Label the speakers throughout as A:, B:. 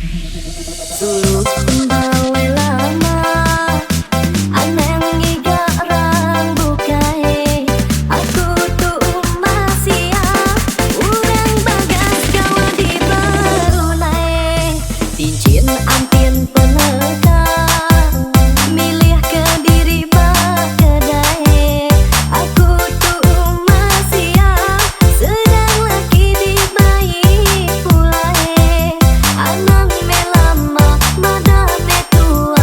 A: Suluk bawe lama aneng ngigarang bukae aku tuh masih urang bagas gawa di berulai cincin antin peneka milih ke diri kedai aku tuh masih sedang lagi di bayi pulai anang melama madame tua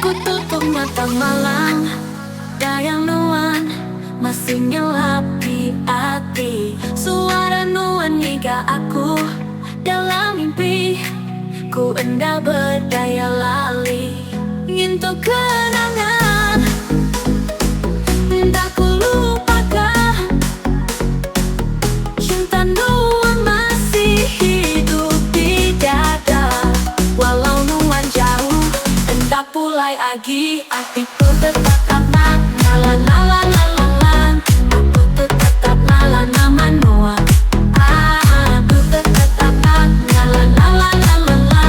A: ku tutup mata malam, dayang nuan masih nyelap di hati. Suara nuan hingga aku dalam mimpi, ku endah berdaya lali. Ngintuk kenangan, tak ku lupakan. Cinta nuan masih hidup di dada. Walau nuan jauh, hendak pulai lagi. Hatiku tetap tenang, la la la la la la. Aku tetap la nama nuan. Aku tetap tenang, la la la la la la.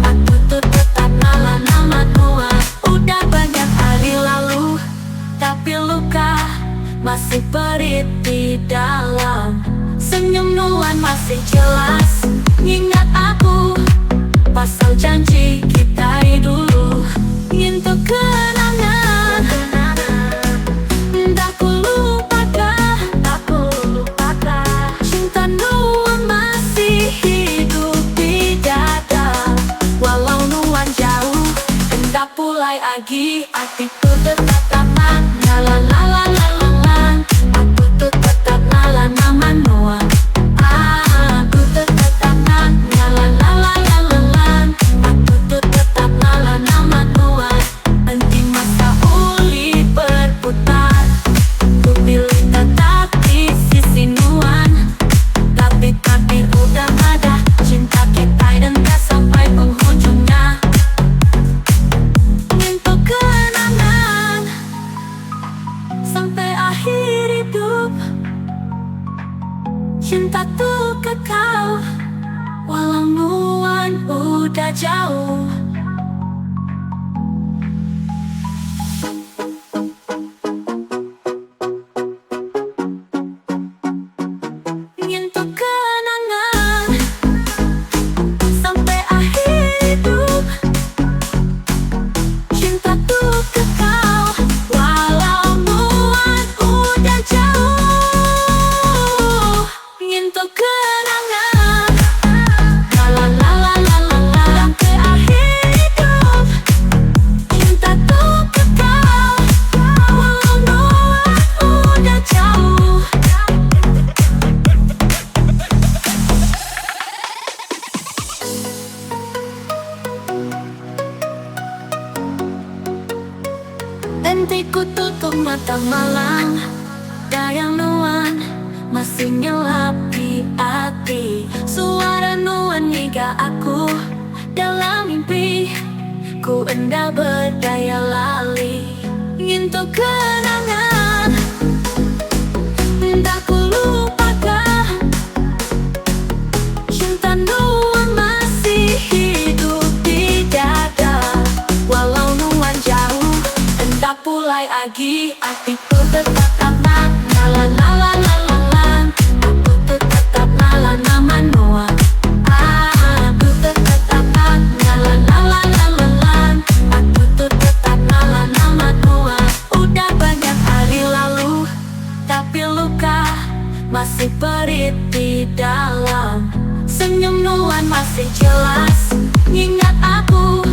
A: Aku tetap la nama nuan. Udah banyak hari lalu, tapi luka masih perih di dalam. Senyum nuan masih jelas, ingat aku pasal janji kita dulu. Ngintuk kenangan, tak ku lupakan, tak ku lupakan. Cinta nuan masih hidup di dada. Walau nuan jauh, hendak pulai lagi. Hatiku tetap tenang, la la la la la la. Aku tetap la nama nuan. Aku tetap tenang, la la la la la la. Aku tetap la nama nuan. Penting masa uli berputar, ku pilih tetap di sisi nuan. Tapi udah ada cinta kita dan tak sampai penghujungnya. Ngintuk kenangan sampai akhir hidup. Cinta tuh kekal, walau nuan udah jauh. Ngintuk kenangan sampai akhir hidup. Cinta tuh kekal, walau nuan udah jauh. Ngintuk kenangan, la la la la la la. Sampai akhir hidup. Cinta tuh kekal, walau nuan udah jauh. Nanti ku tutup mata malam, dayang nuan masih nyelap di hati. Suara nuan hingga aku dalam mimpi, ku endah berdaya lali. Ngintuk kenangan, tak ku lupakan. Cinta nuan masih hidup di dada. Walau nuan jauh, hendak pulai lagi. Hatiku tetap tenang, la la la la la la la. Aku tetap la nama nuan. Aku tetap tenang, la la la la la la la. Aku tetap la nama nuan. Udah banyak hari lalu, tapi luka masih perih di dalam. Senyum nuan masih jelas, ingat aku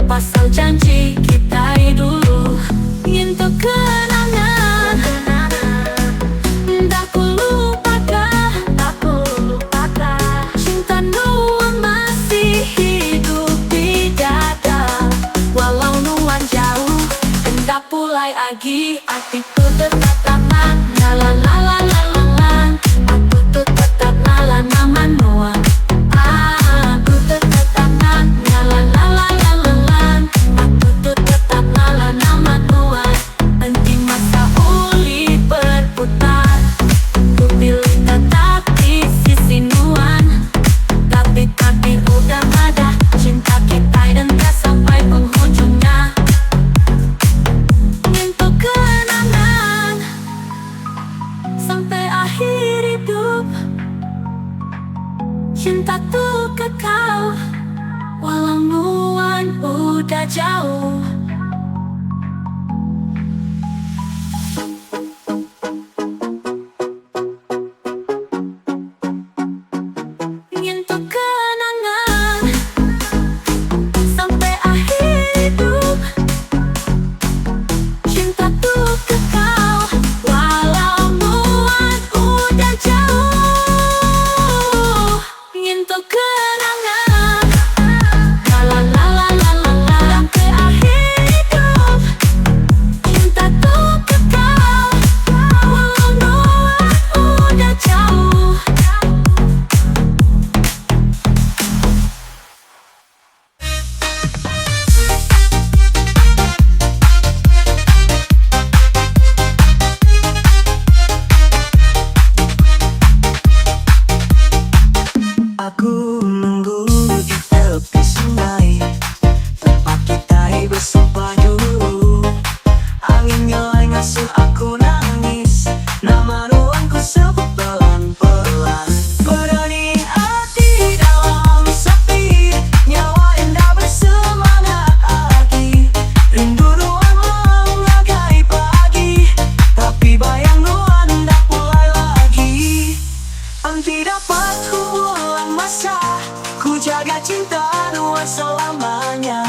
A: pasal janji kita dulu. Ngintuk kenangan, tak ku lupakan, tak ku lupakan. Cinta nuan masih hidup di dada. Walau nuan jauh, hendak pulai lagi. Hatiku tetap tenang, la la la la la la la. Aku tetap la nama nuan. Aku tetap tenang, la la la la la la la. Aku tetap la nama nuan. Penting masa uli berputar, ku pilih tetap di sisi nuan. Tapi udah ada cinta kita dan tak sampai penghujungnya. Ngintuk kenangan sampai akhir hidup. Cinta tuh kekal, walau nuan udah jauh. Ngintuk kenangan sampai akhir hidup. cinta dua selamanya.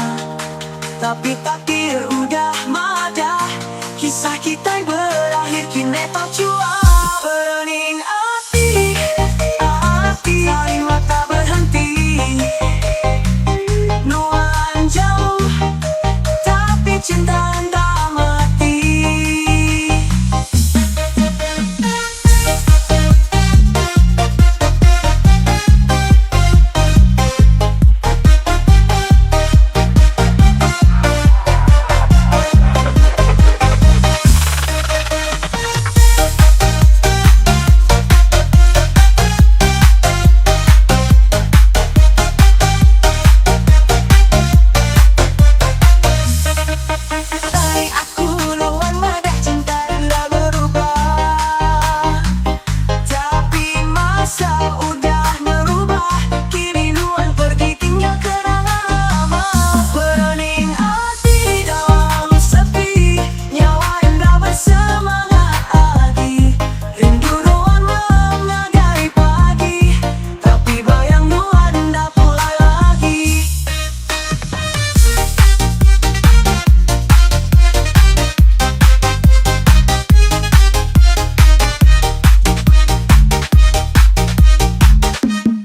A: Tapi takdir udah mada, kisah kita berakhir kini tak jua. Bening hati, saling tak berhenti. Nuan jauh, tapi cinta tak mati.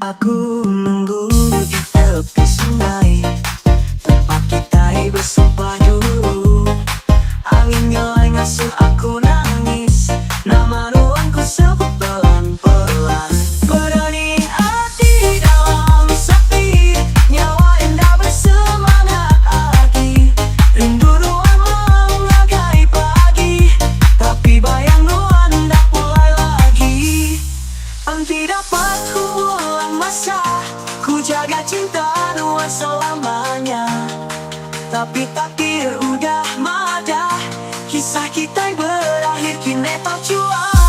A: Aku menunggu di tepi sungai, tempat kita bersumpah dulu. Angin yang ngasuh aku nangis, nama ruangku sebut pelan-pelan. Bening hati dalam sepi, nyawa indah bersemangat lagi. Rindu ruang menghargai pagi, tapi bayang nuan tak mulai lagi. Tidak dapat ku ulang masa, ku jaga cinta dua selamanya. Tapi takdir udah mada, kisah kita berakhir kini tak jua.